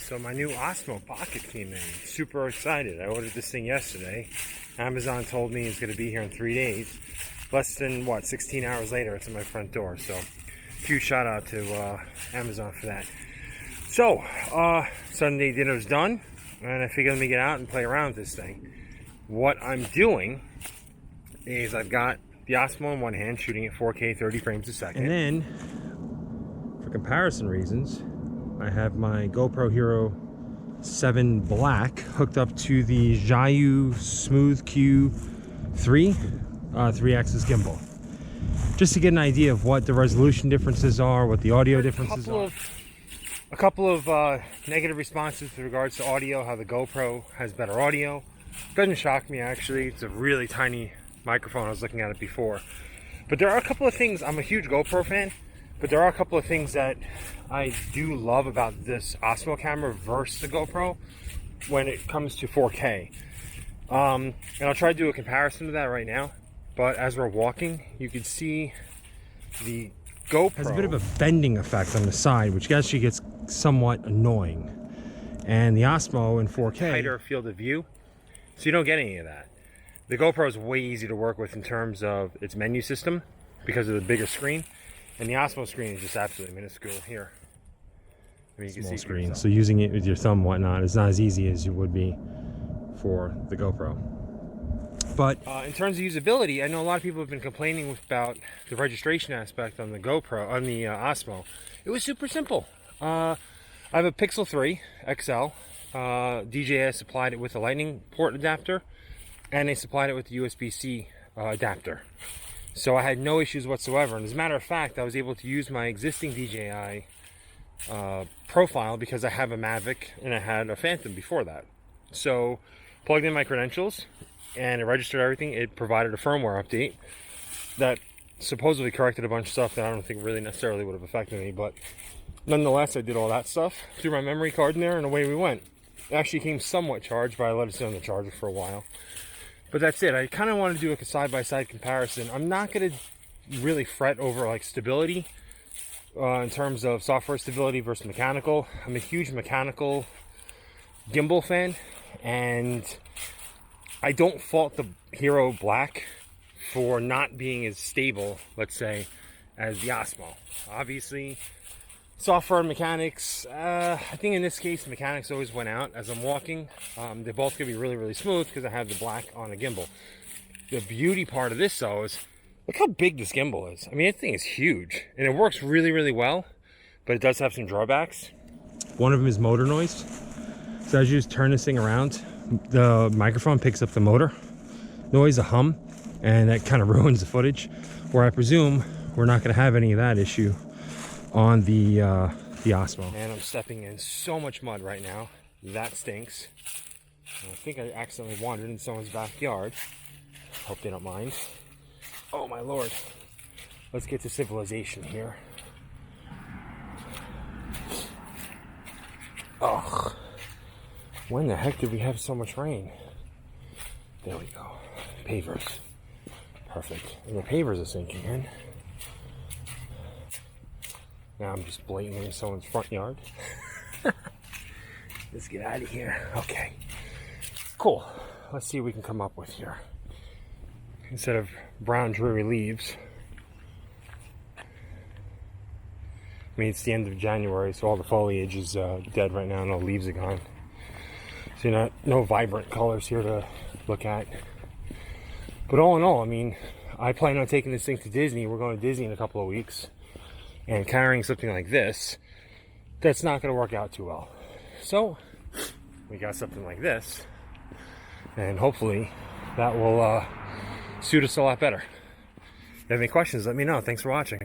So my new Osmo Pocket came in. Super excited. I ordered this thing yesterday. Amazon told me it's going to be here in 3 days. Less than, 16 hours later, it's at my front door. So, huge shout out to Amazon for that. So, Sunday dinner's done. And I figured let me get out and play around with this thing. What I'm doing is I've got the Osmo in one hand, shooting at 4K 30 frames a second. And then, for comparison reasons, I have my GoPro Hero 7 Black hooked up to the DJI Smooth Q3 3-axis gimbal. Just to get an idea of what the resolution differences are, what the audio differences are. A couple of negative responses with regards to audio, how the GoPro has better audio. Doesn't shock me actually, it's a really tiny microphone. I was looking at it before. But there are a couple of things, I'm a huge GoPro fan, but there are a couple of things that I do love about this Osmo camera versus the GoPro when it comes to 4K. And I'll try to do a comparison to that right now. But as we're walking, you can see the GoPro has a bit of a bending effect on the side, which actually gets somewhat annoying. And the Osmo in 4K, tighter field of view, so you don't get any of that. The GoPro is way easier to work with in terms of its menu system because of the bigger screen. And the Osmo screen is just absolutely minuscule here. I mean, you can see screen, so using it with your thumb and whatnot is not as easy as it would be for the GoPro. But in terms of usability, I know a lot of people have been complaining about the registration aspect on the GoPro, on the Osmo. It was super simple. I have a Pixel 3 XL. DJI supplied it with a lightning port adapter, and they supplied it with the USB-C adapter. So I had no issues whatsoever. And as a matter of fact, I was able to use my existing DJI profile because I have a Mavic and I had a Phantom before that. So plugged in my credentials and it registered everything. It provided a firmware update that supposedly corrected a bunch of stuff that I don't think really necessarily would have affected me, but nonetheless I did all that stuff, threw my memory card in there, and away we went. It actually came somewhat charged, but I let it sit on the charger for a while. But that's it. I kind of want to do like a side-by-side comparison. I'm not going to really fret over like stability in terms of software stability versus mechanical. I'm a huge mechanical gimbal fan, and I don't fault the Hero Black for not being as stable, let's say, as the Osmo. Obviously, software and mechanics, I think in this case, mechanics always went out as I'm walking. They're both going to be really, really smooth because I have the Black on a gimbal. The beauty part of this, though, is look how big this gimbal is. I mean, this thing is huge, and it works really, really well, but it does have some drawbacks. One of them is motor noise. So as you just turn this thing around, the microphone picks up the motor noise, a hum, and that kind of ruins the footage, where I presume we're not going to have any of that issue on the Osmo. And I'm stepping in so much mud right now. That stinks. I think I accidentally wandered in someone's backyard. Hope they don't mind. Oh my lord. Let's get to civilization here. Oh, when the heck did we have so much rain? There we go. Pavers. Perfect. And the pavers are sinking in. Now I'm just blatantly in someone's front yard. Let's get out of here. Okay. Cool. Let's see what we can come up with here. Instead of brown dreary leaves. I mean, it's the end of January, so all the foliage is dead right now and all the leaves are gone. So no vibrant colors here to look at. But all in all, I mean, I plan on taking this thing to Disney. We're going to Disney in a couple of weeks. And carrying something like this, that's not going to work out too well. So, we got something like this. And hopefully, that will suit us a lot better. If you have any questions, let me know. Thanks for watching.